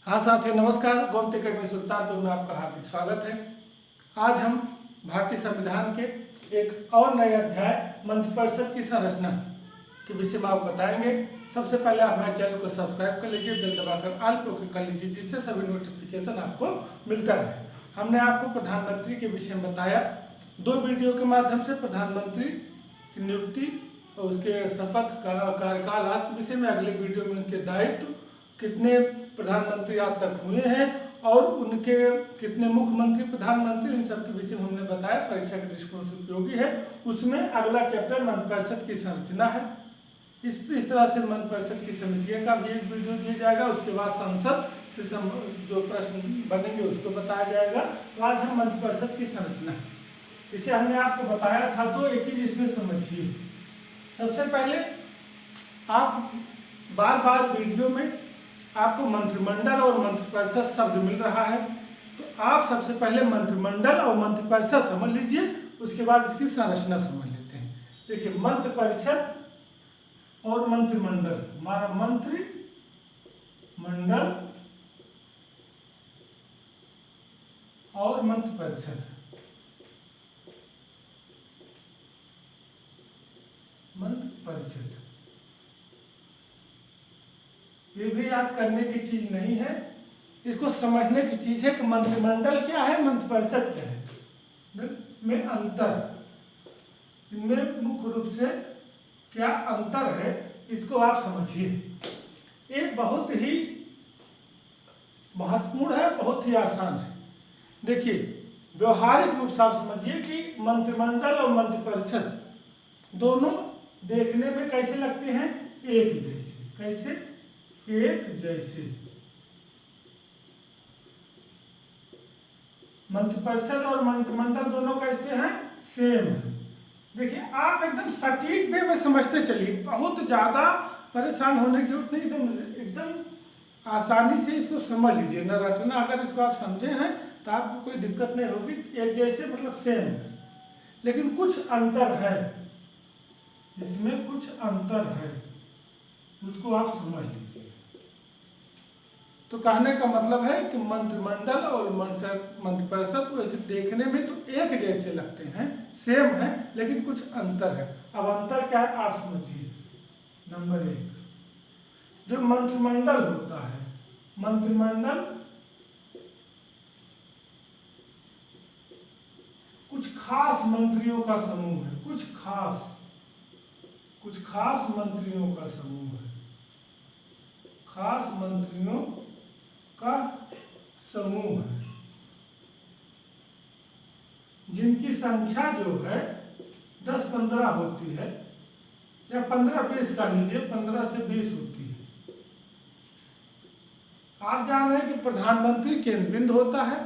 हाँ साथियों, नमस्कार। गोमती अकेडमी सुल्तानपुर में आपका हार्दिक स्वागत है। आज हम भारतीय संविधान के एक और नए अध्याय मंत्रिपरिषद की संरचना के विषय में आपको बताएंगे। सबसे पहले आप हमारे चैनल को सब्सक्राइब कर लीजिए, बेल दबाकर ऑल पर क्लिक कर लीजिए, जिससे सभी नोटिफिकेशन आपको मिलता रहे। हमने आपको प्रधानमंत्री के विषय में बताया। 2 वीडियो के माध्यम से प्रधानमंत्री की नियुक्ति और उसके शपथ कार्यकाल आदि के विषय में, अगले वीडियो में उनके दायित्व, कितने प्रधानमंत्री आज तक हुए हैं और उनके कितने मुख्यमंत्री प्रधानमंत्री, इन सब के विषय में हमने बताया। परीक्षा के दृष्टिकोण से उपयोगी है। उसमें अगला चैप्टर मंत्रिपरिषद की संरचना है। इस तरह से मंत्रिपरिषद की समितियों का भी एक वीडियो दिया जाएगा। उसके बाद संसद से जो प्रश्न बनेंगे उसको बताया जाएगा। तो आज हम मंत्रिपरिषद की संरचना, इसे हमने आपको बताया था। तो एक चीज इसमें समझिए, सबसे पहले आप बार वीडियो में आपको मंत्रिमंडल और मंत्रिपरिषद शब्द मिल रहा है, तो आप सबसे पहले मंत्रिमंडल और मंत्रिपरिषद समझ लीजिए, उसके बाद इसकी संरचना समझ लेते हैं। देखिए, मंत्रिपरिषद और मंत्रिमंडल, हमारा मंत्रिमंडल और मंत्रिपरिषद, मंत्रिपरिषद ये भी याद करने की चीज नहीं है, इसको समझने की चीज है कि मंत्रिमंडल क्या है, मंत्रिपरिषद क्या है, में अंतर, इनमें मुख्य रूप से क्या अंतर है, इसको आप समझिए। ये बहुत ही महत्वपूर्ण है, बहुत ही आसान है। देखिए, व्यवहारिक रूप से आप समझिए कि मंत्रिमंडल और मंत्रिपरिषद दोनों देखने में कैसे लगते हैं, एक जैसे। कैसे? एक जैसे। मंत्रिपरिषद और मंत्रिमंडल दोनों कैसे हैं, सेम है। देखिए, आप एकदम सटीक वे में समझते चलिए, बहुत ज्यादा परेशान होने की जरूरत नहीं, एकदम आसानी से इसको समझ लीजिए, न रटना। अगर इसको आप समझे हैं तो आपको कोई दिक्कत नहीं होगी। एक जैसे मतलब सेम है, लेकिन कुछ अंतर है, इसमें कुछ अंतर है, उसको आप समझ लीजिए। तो कहने का मतलब है कि मंत्रिमंडल और मंत्रिपरिषद वैसे देखने में तो एक जैसे लगते हैं, सेम है, लेकिन कुछ अंतर है। अब अंतर क्या है आप समझिए। नंबर 1, जो मंत्रिमंडल होता है, मंत्रिमंडल कुछ खास मंत्रियों का समूह है, कुछ खास मंत्रियों का समूह है, खास मंत्रियों का समूह है, जिनकी संख्या जो है 10-15 होती है, या 15-20 का लीजिए, 15 से 20 होती है। आप जान रहे हैं कि प्रधानमंत्री केंद्र बिंदु होता है,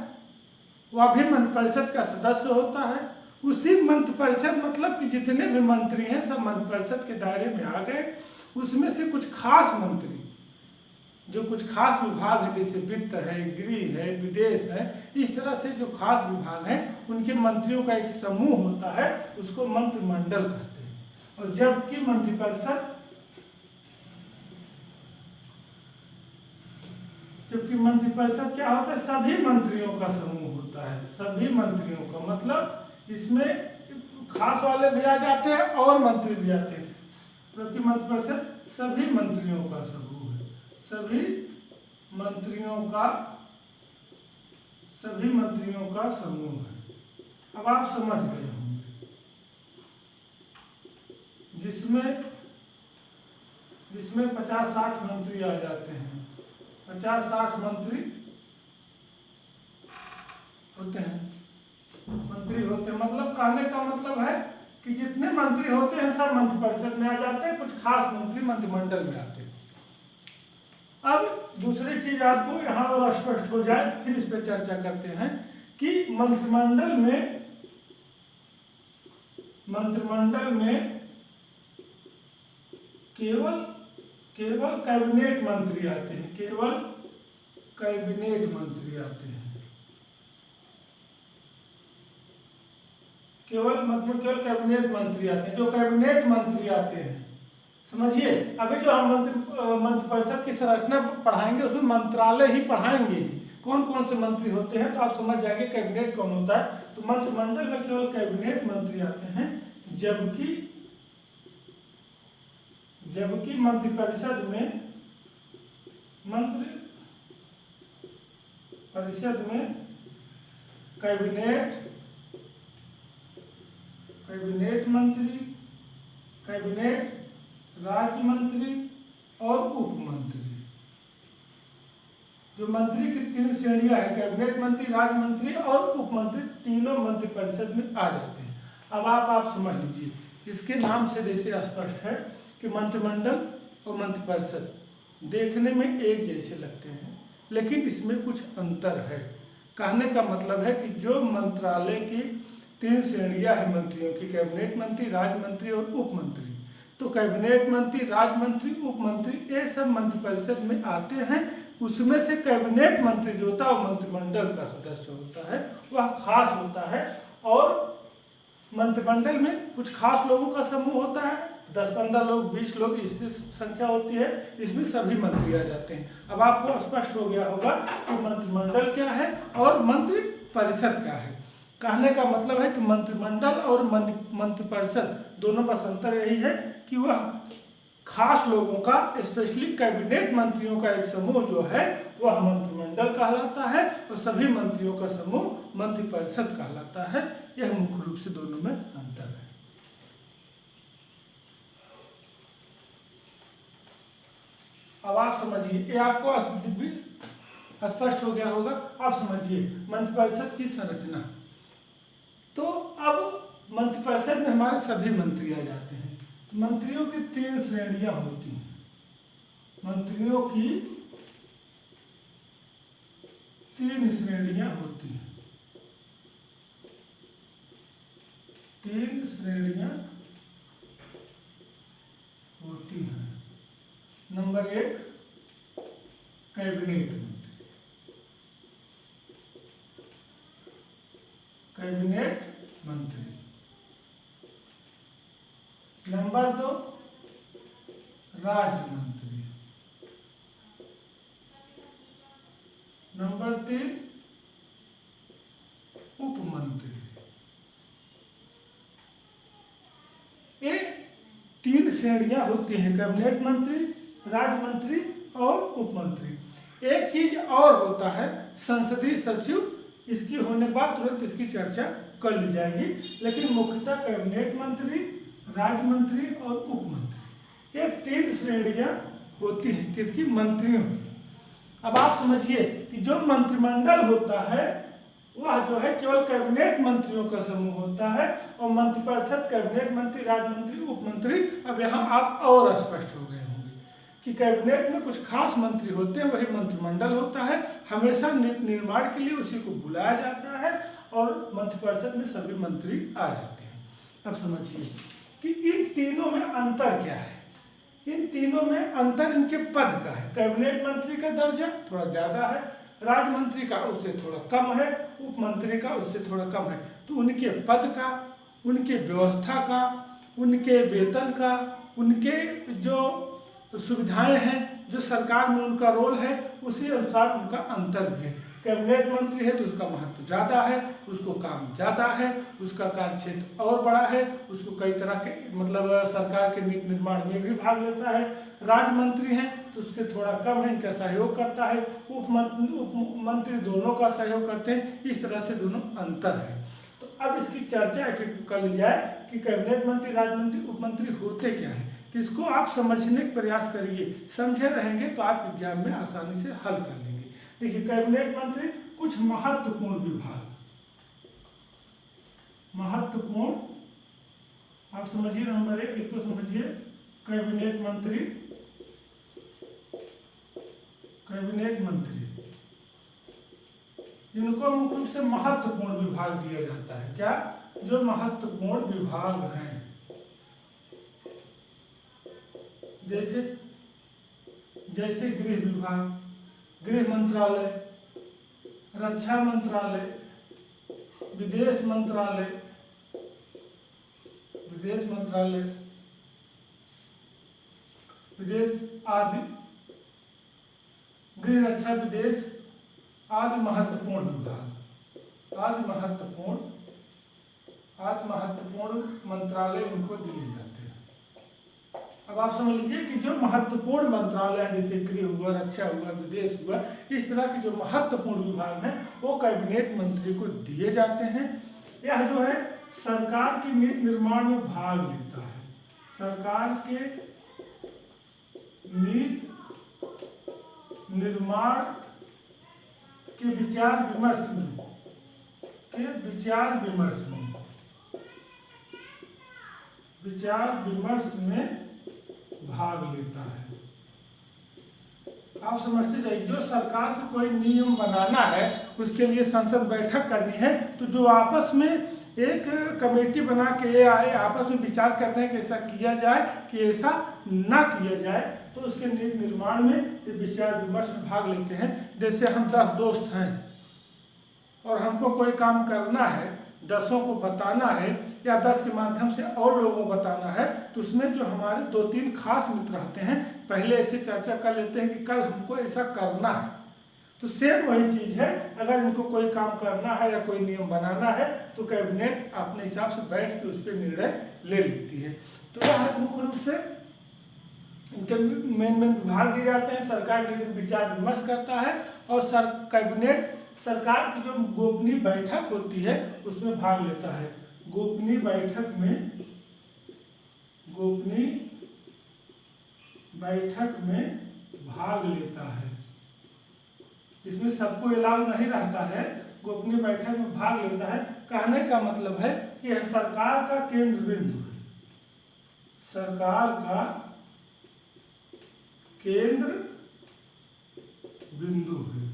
वह भी मंत्रिपरिषद का सदस्य होता है। उसी मंत्रिपरिषद मतलब कि जितने भी मंत्री हैं सब मंत्रिपरिषद के दायरे में आ गए। उसमें से कुछ खास मंत्री, जो कुछ खास विभाग है, जैसे वित्त है, गृह है, विदेश है, इस तरह से जो खास विभाग हैं उनके मंत्रियों का एक समूह होता है, उसको मंत्रिमंडल कहते हैं। और जबकि मंत्रिपरिषद, क्या होता है, सभी मंत्रियों का समूह होता है। सभी मंत्रियों का मतलब इसमें खास वाले भी आ जाते हैं और मंत्री भी आते हैं, जबकि मंत्रिपरिषद सभी मंत्रियों का समूह है, सभी मंत्रियों का समूह है। अब आप समझ गए होंगे, जिसमें 50-60 मंत्री आ जाते हैं, 50-60 मंत्री होते हैं, मतलब कहने का मतलब है कि जितने मंत्री होते हैं सब मंत्रिपरिषद में आ जाते हैं, कुछ खास मंत्री मंत्रिमंडल में आते हैं। अब दूसरी चीज आपको यहाँ और स्पष्ट हो जाए, फिर इस पर चर्चा करते हैं कि मंत्रिमंडल में केवल कैबिनेट मंत्री आते हैं, केवल कैबिनेट मंत्री आते हैं, केवल कैबिनेट मंत्री आते हैं। जो कैबिनेट मंत्री आते हैं समझिए। अभी जो हम मंत्रिपरिषद की संरचना पढ़ाएंगे उसमें मंत्रालय ही पढ़ाएंगे, कौन कौन से मंत्री होते हैं, तो आप समझ जाएंगे कैबिनेट कौन होता है। तो मंत्रिमंडल में केवल कैबिनेट मंत्री आते हैं, जबकि मंत्रिपरिषद में कैबिनेट मंत्री, कैबिनेट राज्य मंत्री और उप मंत्री, जो मंत्री की तीन श्रेणियां है, कैबिनेट मंत्री, राज्य मंत्री और उप मंत्री, तीनों मंत्रिपरिषद में आ जाते हैं। अब आप समझ लीजिए, इसके नाम से जैसे स्पष्ट है कि मंत्रिमंडल और मंत्रिपरिषद देखने में एक जैसे लगते हैं, लेकिन इसमें कुछ अंतर है। कहने का मतलब है कि जो मंत्रालय की तीन श्रेणियां हैं मंत्रियों की, कैबिनेट मंत्री, राज्य मंत्री और उप मंत्री, तो कैबिनेट मंत्री, राज्य मंत्री, उप मंत्री ये सब मंत्रिपरिषद में आते हैं। उसमें से कैबिनेट मंत्री जो होता है वो मंत्रिमंडल का सदस्य होता है, वह खास होता है। और मंत्रिमंडल में कुछ खास लोगों का समूह होता है, 10-15 लोग, 20 लोग, इससे संख्या होती है, इसमें सभी मंत्री आ जाते हैं। अब आपको स्पष्ट हो गया होगा कि मंत्रिमंडल क्या है और मंत्रिपरिषद क्या है। कहने का मतलब है कि मंत्रिमंडल और मंत्रिपरिषद दोनों का अंतर यही है कि वह खास लोगों का, स्पेशली कैबिनेट मंत्रियों का एक समूह जो है वह मंत्रिमंडल कहलाता है और सभी मंत्रियों का समूह मंत्रिपरिषद कहलाता है। यह मुख्य रूप से दोनों में अंतर है। अब आप समझिए, ये आपको स्पष्ट हो गया होगा। आप समझिए मंत्रिपरिषद की संरचना। तो अब मंत्रिपरिषद में हमारे सभी मंत्री आ जाते हैं। तो मंत्रियों की तीन श्रेणियां होती हैं, मंत्रियों की तीन श्रेणियां होती हैं, तीन श्रेणियां होती हैं। नंबर 1 कैबिनेट मंत्री, कैबिनेट मंत्री। नंबर 2 राज्य मंत्री। नंबर 3 उप मंत्री। ये तीन श्रेणियां होती हैं, कैबिनेट मंत्री, राज्य मंत्री और उप मंत्री। एक चीज और होता है संसदीय सचिव, इसकी होने के बाद तुरंत इसकी चर्चा कर ली जाएगी। लेकिन मुख्यतः कैबिनेट मंत्री, राज्य मंत्री और उप मंत्री, ये तीन श्रेणियां होती हैं किसकी, मंत्रियों की। अब आप समझिए कि जो मंत्रिमंडल होता है वह जो है केवल कैबिनेट मंत्रियों का समूह होता है, और मंत्रिपरिषद कैबिनेट मंत्री, राज्य मंत्री, उप मंत्री। अब यहाँ आप और स्पष्ट हो गए होंगे कि कैबिनेट में कुछ खास मंत्री होते हैं, वही मंत्रिमंडल होता है। हमेशा नीति निर्माण के लिए उसी को बुलाया जाता है और मंत्रिपरिषद में सभी मंत्री आ जाते हैं। अब समझिए कि इन तीनों में अंतर क्या है। इन तीनों में अंतर इनके पद का है। कैबिनेट मंत्री का दर्जा थोड़ा ज़्यादा है, राज्य मंत्री का उससे थोड़ा कम है, उप मंत्री का उससे थोड़ा कम है। तो उनके पद का, उनके व्यवस्था का, उनके वेतन का, उनके जो सुविधाएं हैं, जो सरकार में उनका रोल है, उसी अनुसार उनका अंतर भी है। कैबिनेट मंत्री है तो उसका महत्व ज़्यादा है, उसको काम ज़्यादा है, उसका कार्य क्षेत्र और बड़ा है, उसको कई तरह के मतलब सरकार के नीति निर्माण में भी भाग लेता है। राज्य मंत्री हैं तो उससे थोड़ा कम है, इनका सहयोग करता है। उप मंत्री दोनों का सहयोग करते हैं। इस तरह से दोनों अंतर है। तो अब इसकी चर्चा कर ली जाए कि कैबिनेट मंत्री, राज्य मंत्री, उप मंत्री होते क्या हैं। तो इसको आप समझने का प्रयास करिए, समझे रहेंगे तो आप एग्जाम में आसानी से हल कर लेंगे। देखिए कैबिनेट मंत्री कुछ महत्वपूर्ण विभाग, महत्वपूर्ण, आप समझिए नंबर 1 इसको समझिए, कैबिनेट मंत्री, कैबिनेट मंत्री जिनको मुख्य रूप से महत्वपूर्ण विभाग दिया जाता है। क्या, जो महत्वपूर्ण विभाग हैं, जैसे गृह विभाग, गृह मंत्रालय, रक्षा मंत्रालय, विदेश मंत्रालय, विदेश आदि, गृह रक्षा विदेश आदि महत्वपूर्ण विभाग, आदि महत्वपूर्ण मंत्रालय उनको दिए जाते हैं। अब आप समझ लीजिए कि जो महत्वपूर्ण मंत्रालय है, जैसे गृह हुआ, रक्षा हुआ, विदेश हुआ, इस तरह के जो महत्वपूर्ण विभाग हैं वो कैबिनेट मंत्री को दिए जाते हैं। यह जो है सरकार के नीति निर्माण में भाग लेता है, सरकार के नीति निर्माण के विचार विमर्श में भाग लेता है। आप समझते जाइए, जो सरकार को कोई नियम बनाना है उसके लिए संसद बैठक करनी है, तो जो आपस में एक कमेटी बना के ये आए, आपस में विचार करते हैं कि ऐसा किया जाए कि ऐसा ना किया जाए, तो उसके निर्माण में ये विचार विमर्श में भाग लेते हैं। जैसे हम 10 दोस्त हैं और हमको कोई काम करना है, 10 को बताना है या 10 के माध्यम से और लोगों को बताना है, तो उसमें जो हमारे 2-3 खास मित्र रहते हैं, पहले ऐसे चर्चा कर लेते हैं कि कल हमको ऐसा करना है। तो सेम वही चीज़ है, अगर इनको कोई काम करना है या कोई नियम बनाना है तो कैबिनेट अपने हिसाब से बैठ के उस पर निर्णय ले लेती है। तो यह मुख्य रूप से इनके मेन विभाग दिए जाते हैं। सरकार विचार विमर्श करता है और कैबिनेट सरकार की जो गोपनीय बैठक होती है उसमें भाग लेता है। गोपनीय बैठक में भाग लेता है। इसमें सबको अलाउ नहीं रहता है, गोपनीय बैठक में भाग लेता है। कहने का मतलब है कि यह सरकार का केंद्र बिंदु है, सरकार का केंद्र बिंदु है।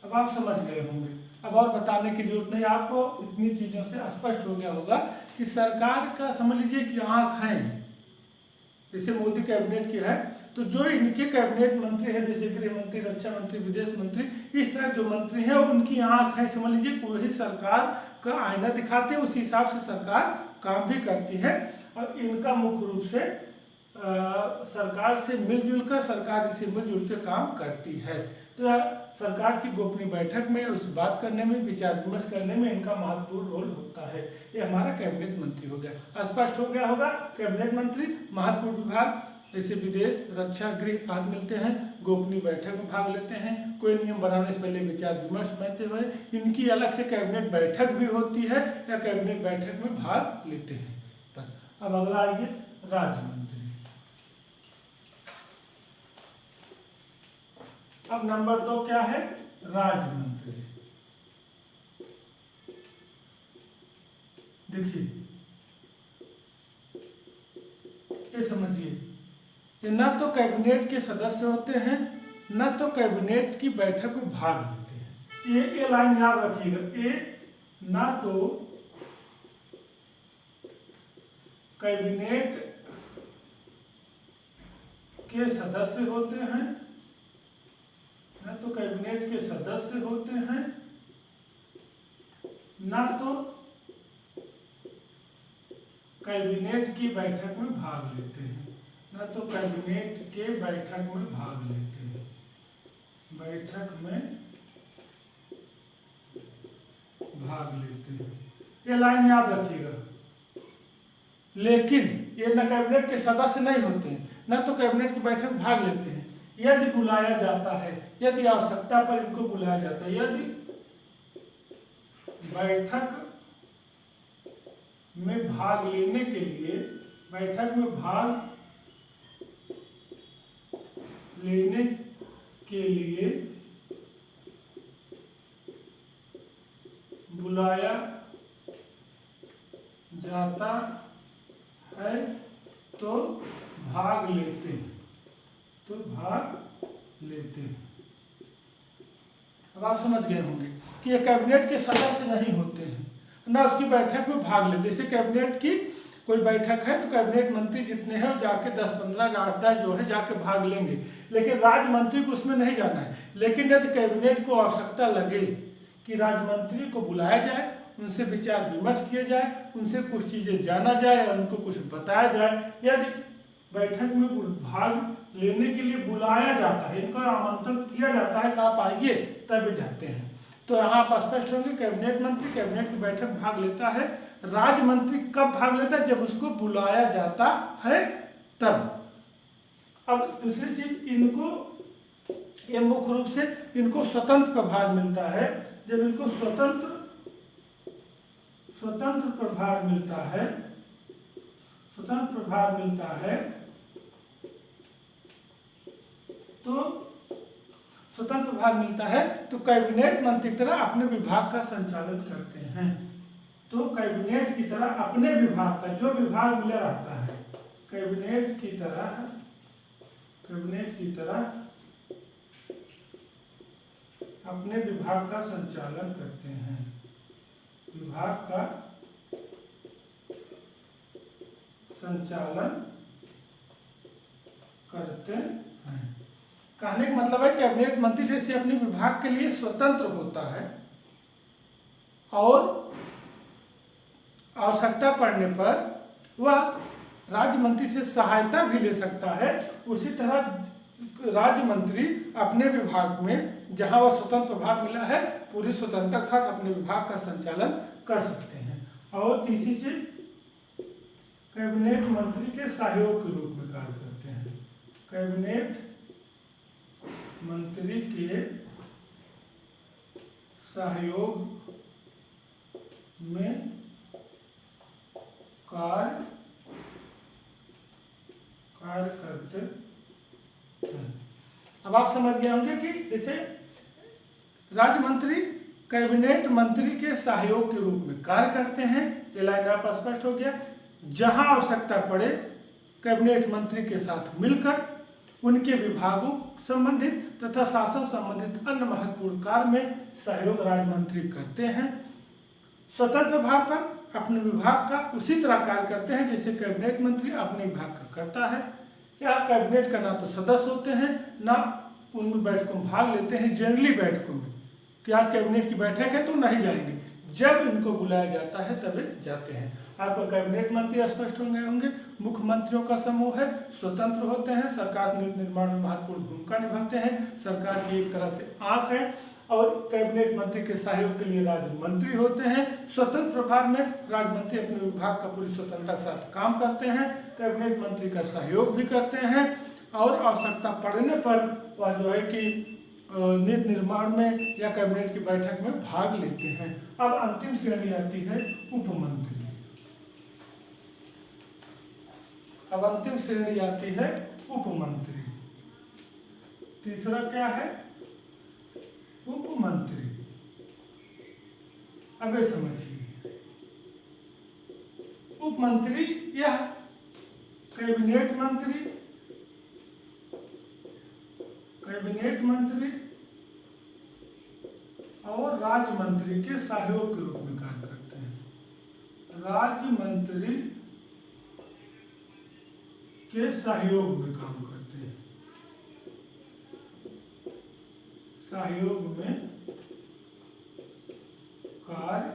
अब आप समझ गए होंगे, अब और बताने की जरूरत नहीं, आपको इतनी चीजों से स्पष्ट हो गया होगा कि सरकार का समझ लीजिए कि आंख है, जैसे मोदी कैबिनेट की है, तो जो इनके कैबिनेट मंत्री हैं, जैसे गृह मंत्री, रक्षा मंत्री, विदेश मंत्री, इस तरह जो मंत्री हैं उनकी आंख है, समझ लीजिए वही सरकार का आईना दिखाते हैं, उसी हिसाब से सरकार काम भी करती है। और इनका मुख्य रूप से सरकार से मिलजुल कर, सरकार इसे मिलजुल के काम करती है। तो सरकार की गोपनीय बैठक में उस बात करने में, विचार विमर्श करने में इनका महत्वपूर्ण रोल होता है। ये हमारा कैबिनेट मंत्री हो गया। स्पष्ट हो गया होगा, कैबिनेट मंत्री महत्वपूर्ण विभाग जैसे विदेश, रक्षा, गृह आदि मिलते हैं, गोपनीय बैठक में भाग लेते हैं। कोई नियम बनाने से पहले विचार विमर्श करते हुए इनकी अलग से कैबिनेट बैठक भी होती है या कैबिनेट बैठक में भाग लेते हैं। अब अगला आइए, राज्य मंत्री। अब नंबर 2 क्या है? राज्य मंत्री। देखिए, ये समझिए, ये न तो कैबिनेट के सदस्य होते हैं, न तो कैबिनेट की बैठक में भाग लेते हैं। ये लाइन याद रखिएगा, ये न तो कैबिनेट के सदस्य होते हैं, न तो कैबिनेट के सदस्य होते हैं, न तो कैबिनेट की बैठक में भाग लेते हैं, न तो कैबिनेट के बैठक में भाग लेते हैं, बैठक में भाग लेते हैं। ये लाइन याद रखिएगा। लेकिन ये न कैबिनेट के सदस्य नहीं होते हैं, न तो कैबिनेट की बैठक में भाग लेते हैं। यदि बुलाया जाता है, यदि आवश्यकता पर इनको बुलाया जाता है, यदि बैठक में भाग लेने के लिए, बैठक में भाग लेने के लिए बुलाया जाता है तो भाग लेते हैं, तो भाग लेते हैं। अब आप समझ गए होंगे कि ये कैबिनेट के सदस्य नहीं होते हैं, ना उसकी बैठक में भाग लेते। जैसे कैबिनेट की कोई बैठक है तो कैबिनेट मंत्री जितने हैं जाके 10-15 8-10 जो है जाके भाग लेंगे, लेकिन राज्य मंत्री को उसमें नहीं जाना है। लेकिन यदि कैबिनेट को आवश्यकता लगे कि राज्य मंत्री को बुलाया जाए, उनसे विचार विमर्श किया जाए, उनसे कुछ चीज़ें जाना जाए और उनको कुछ बताया जाए, यदि बैठक में भाग लेने के लिए बुलाया जाता है, इनको आमंत्रण किया जाता है कि आप आइए, तभी जाते हैं। तो यहाँ आप स्पष्ट होंगे, कैबिनेट मंत्री कैबिनेट की बैठक भाग लेता है। राज्य मंत्री कब भाग लेता है? जब उसको बुलाया जाता है तब। अब दूसरी चीज, इनको ये मुख्य रूप से इनको स्वतंत्र प्रभार मिलता है। जब इनको स्वतंत्र प्रभार मिलता है, स्वतंत्र प्रभार मिलता है, तो स्वतंत्र प्रभार मिलता है तो कैबिनेट मंत्री की तरह अपने विभाग का संचालन करते हैं। तो कैबिनेट की तरह अपने विभाग का, जो विभाग मिला रहता है, कैबिनेट की तरह अपने विभाग का संचालन करते हैं, विभाग का संचालन करते हैं। कहने का मतलब है कैबिनेट मंत्री जैसे अपने विभाग के लिए स्वतंत्र होता है और आवश्यकता पड़ने पर वह राज्य मंत्री से सहायता भी ले सकता है, उसी तरह राज्य मंत्री अपने विभाग में जहां वह स्वतंत्र प्रभार मिला है पूरी स्वतंत्रता के साथ अपने विभाग का संचालन कर सकते हैं। और तीसरी चीज, कैबिनेट मंत्री के सहयोग के रूप में कार्य करते हैं। कैबिनेट मंत्री के सहयोग में कार्य करते हैं। अब आप समझ गए होंगे कि जैसे राज्य मंत्री कैबिनेट मंत्री के सहयोग के रूप में कार्य करते हैं, ये लाइन आप स्पष्ट हो गया। जहां आवश्यकता पड़े कैबिनेट मंत्री के साथ मिलकर उनके विभागों संबंधित तथा शासन संबंधित अन्य महत्वपूर्ण कार्य में सहयोग राज्य मंत्री करते हैं। स्वतंत्र प्रभार पर अपने विभाग का उसी तरह कार्य करते हैं जैसे कैबिनेट मंत्री अपने विभाग का करता है। या कैबिनेट का ना तो सदस्य होते हैं ना उन बैठकों में भाग लेते हैं, जनरली बैठकों में कि आज कैबिनेट की बैठक है तो नहीं जाएंगे, जब इनको बुलाया जाता है तभी जाते हैं। आपको कैबिनेट मंत्री स्पष्ट होंगे। मुख्यमंत्रियों का समूह है, स्वतंत्र होते हैं, सरकार नीति निर्माण में महत्वपूर्ण भूमिका निभाते हैं, सरकार की एक तरह से आंख है। और कैबिनेट मंत्री के सहयोग के लिए राज्य मंत्री होते हैं। स्वतंत्र प्रभार में राज्य मंत्री अपने विभाग का पूरी स्वतंत्रता के साथ काम करते हैं, कैबिनेट मंत्री का सहयोग भी करते हैं और आवश्यकता पड़ने पर वह जो है कि नीति निर्माण में या कैबिनेट की बैठक में भाग लेते हैं। अब अंतिम श्रेणी आती है उपमंत्री। अब अंतिम श्रेणी आती है उपमंत्री। तीसरा क्या है? उपमंत्री। अब ये समझिए, उपमंत्री यह कैबिनेट मंत्री और राज्य मंत्री के सहयोग के रूप में कार्य करते हैं। राज्य मंत्री के सहयोग में काम करते हैं, सहयोग में कार्य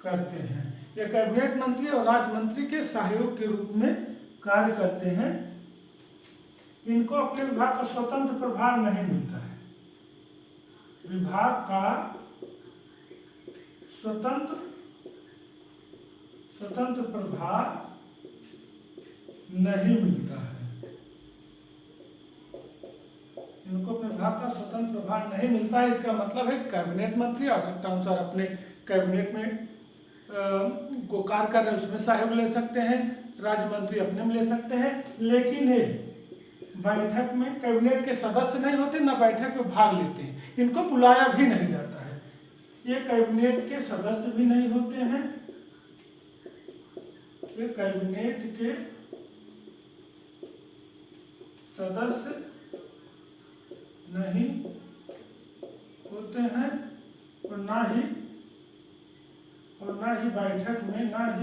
करते हैं। ये कैबिनेट मंत्री और राज्य मंत्री के सहयोग के रूप में कार्य करते हैं। इनको अपने विभाग का स्वतंत्र प्रभार नहीं मिलता है, विभाग का स्वतंत्र प्रभार नहीं मिलता है। इनको अपने विभाग का स्वतंत्र प्रभार नहीं मिलता है। इसका मतलब है कैबिनेट मंत्री आवश्यकता अनुसार अपने कैबिनेट में को कार्य कर रहे उसमें सहयोग ले सकते हैं, राज्य मंत्री अपने में ले सकते हैं, लेकिन ये बैठक में कैबिनेट के सदस्य नहीं होते, ना बैठक में भाग लेते हैं, इनको बुलाया भी नहीं जाता है। ये कैबिनेट के सदस्य भी नहीं होते हैं, ये कैबिनेट के सदस्य नहीं होते हैं और ना ही बैठक में भाग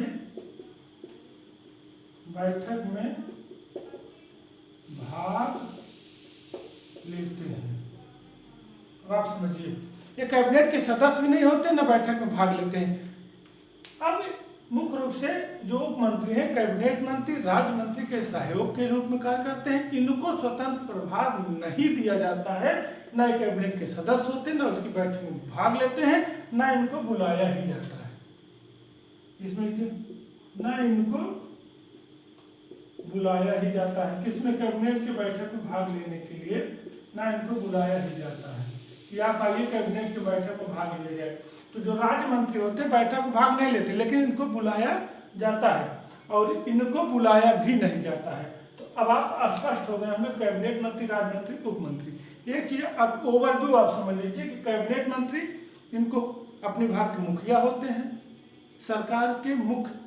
लेते हैं। अब आप समझिए, ये कैबिनेट के सदस्य भी नहीं होते ना बैठक में भाग लेते हैं। अब मुख्य रूप से जो मंत्री हैं कैबिनेट मंत्री, राज्य मंत्री के सहयोग के रूप में कार्य करते हैं। इनको स्वतंत्र प्रभार नहीं दिया जाता है, न कैबिनेट के सदस्य होते हैं, न उसकी बैठक में भाग लेते हैं, न इनको बुलाया ही जाता है। इसमें न इनको बुलाया ही जाता है, किसमें, कैबिनेट की बैठक में भाग लेने के लिए न इनको बुलाया ही जाता है कि आप आइए कैबिनेट की बैठक में भाग ले जाए। तो जो राज्य मंत्री होते हैं बैठक में भाग नहीं लेते, लेकिन इनको बुलाया जाता है और इनको बुलाया भी नहीं जाता है। तो अब आप स्पष्ट हो गए होंगे कैबिनेट मंत्री, राज्य मंत्री, उप मंत्री। एक चीज अब ओवरव्यू आप समझ लीजिए कि कैबिनेट मंत्री इनको अपने विभाग के मुखिया होते हैं, सरकार के मुख्य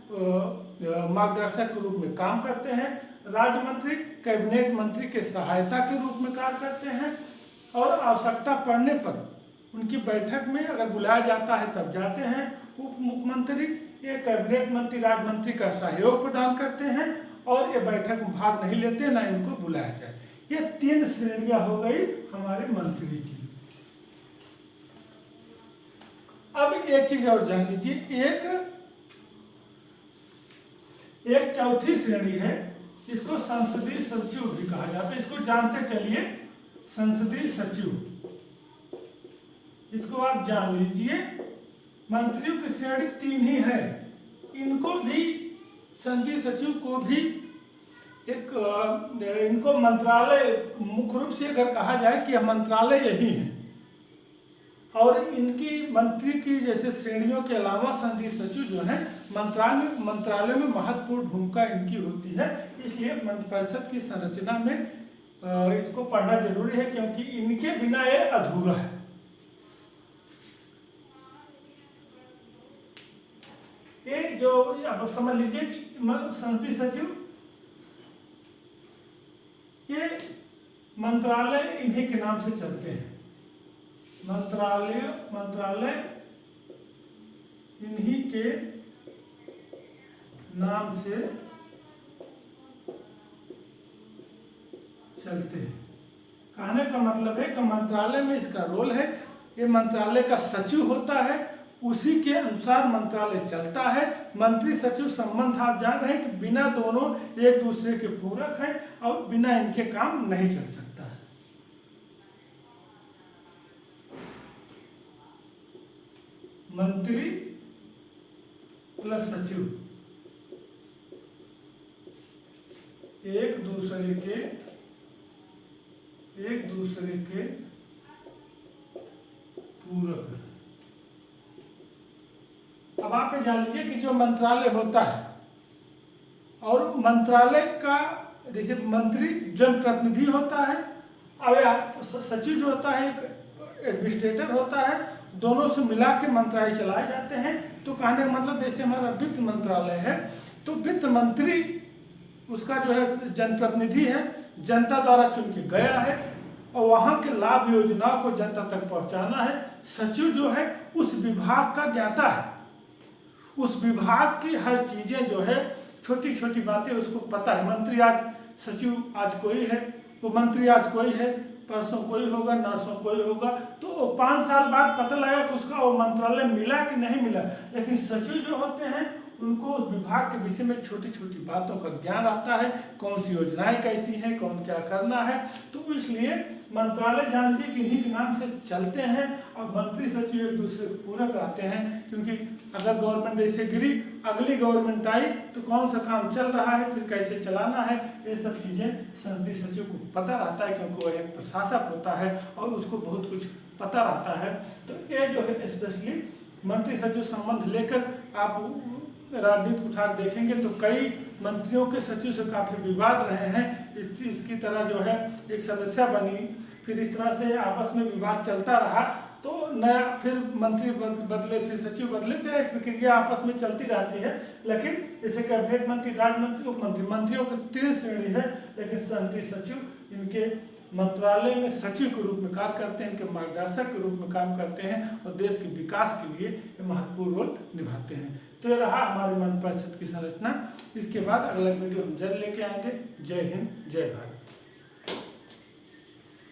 मार्गदर्शक के रूप में काम करते हैं। राज्य मंत्री कैबिनेट मंत्री के सहायता के रूप में कार्य करते हैं और आवश्यकता पड़ने पर उनकी बैठक में अगर बुलाया जाता है तब जाते हैं। उप मुख्यमंत्री ये कैबिनेट मंत्री, राज्य मंत्री का सहयोग प्रदान करते हैं और ये बैठक में भाग नहीं लेते, ना इनको बुलाया जाए। ये 3 श्रेणियां हो गई हमारे मंत्री की। अब एक चीज और जान लीजिए, एक चौथी श्रेणी है, इसको संसदीय सचिव भी कहा जाता है। इसको जानते चलिए, संसदीय सचिव, इसको आप जान लीजिए। मंत्रियों की श्रेणी 3 ही है। इनको भी, संसदीय सचिव को भी इनको मंत्रालय, मुख्य रूप से अगर कहा जाए कि यह मंत्रालय यही है और इनकी मंत्री की जैसे श्रेणियों के अलावा संसदीय सचिव जो है मंत्रालय में महत्वपूर्ण भूमिका इनकी होती है। इसलिए मंत्रिपरिषद की संरचना में इसको पढ़ना जरूरी है, क्योंकि इनके बिना ये अधूरा है। ये जो अब समझ लीजिए कि संसदीय सचिव, ये मंत्रालय इन्हीं के नाम से चलते हैं। मंत्रालय इन्हीं के नाम से चलते हैं। कहने का मतलब है कि मंत्रालय में इसका रोल है, ये मंत्रालय का सचिव होता है, उसी के अनुसार मंत्रालय चलता है। मंत्री सचिव संबंध आप जान रहे हैं कि बिना दोनों एक दूसरे के पूरक हैं और बिना इनके काम नहीं चल सकता है। मंत्री प्लस सचिव एक दूसरे के पूरक। अब आप ये जान लीजिए कि जो मंत्रालय होता है और मंत्रालय का जैसे मंत्री जनप्रतिनिधि होता है और सचिव जो होता है एक एडमिनिस्ट्रेटर होता है, दोनों से मिला के मंत्रालय चलाए जाते हैं। तो कहने का मतलब जैसे हमारा वित्त मंत्रालय है तो वित्त मंत्री उसका जो है जनप्रतिनिधि है, जनता द्वारा चुन के गया है और वहाँ के लाभ योजनाओं को जनता तक पहुँचाना है। सचिव जो है उस विभाग का ज्ञाता है, उस विभाग की हर चीज़ें जो है छोटी छोटी बातें उसको पता है। मंत्री आज सचिव आज कोई है, वो मंत्री आज कोई है, परसों कोई होगा, नरसों कोई होगा, तो 5 साल बाद पता लगा कि उसका वो मंत्रालय मिला कि नहीं मिला। लेकिन सचिव जो होते हैं उनको उस विभाग के विषय में छोटी छोटी बातों का ज्ञान आता है, कौन सी योजनाएं कैसी हैं, कौन क्या करना है। तो इसलिए मंत्रालय जान लीजिए कि इन्हीं के नाम से चलते हैं और मंत्री सचिव एक दूसरे को पूरक रहते हैं। क्योंकि अगर गवर्नमेंट ऐसे गिरी, अगली गवर्नमेंट आई तो कौन सा काम चल रहा है, फिर कैसे चलाना है, ये सब चीज़ें संसदीय सचिव को पता रहता है, क्योंकि वह एक प्रशासक होता है और उसको बहुत कुछ पता रहता है। तो ये जो है स्पेशली मंत्री सचिव संबंध लेकर आप राजनीति उठा देखेंगे तो कई मंत्रियों के सचिव से काफ़ी विवाद रहे हैं। इसकी तरह जो है एक समस्या बनी, फिर इस तरह से आपस में विवाद चलता रहा, तो नया फिर मंत्री बदले, फिर सचिव बदले, तो एक प्रक्रिया आपस में चलती रहती है। लेकिन जैसे कैबिनेट मंत्री, राज्य मंत्री, उप मंत्री, मंत्रियों की 3 श्रेणी है, लेकिन संसदीय सचिव इनके मंत्रालय में सचिव के रूप में कार्य करते हैं, इनके मार्गदर्शक के रूप में काम करते हैं और देश के विकास के लिए महत्वपूर्ण रोल निभाते हैं। तो ये रहा हमारी मंत्रिपरिषद की संरचना। इसके बाद अगला वीडियो हम जल्द लेके आएंगे। जय हिंद, जय भारत।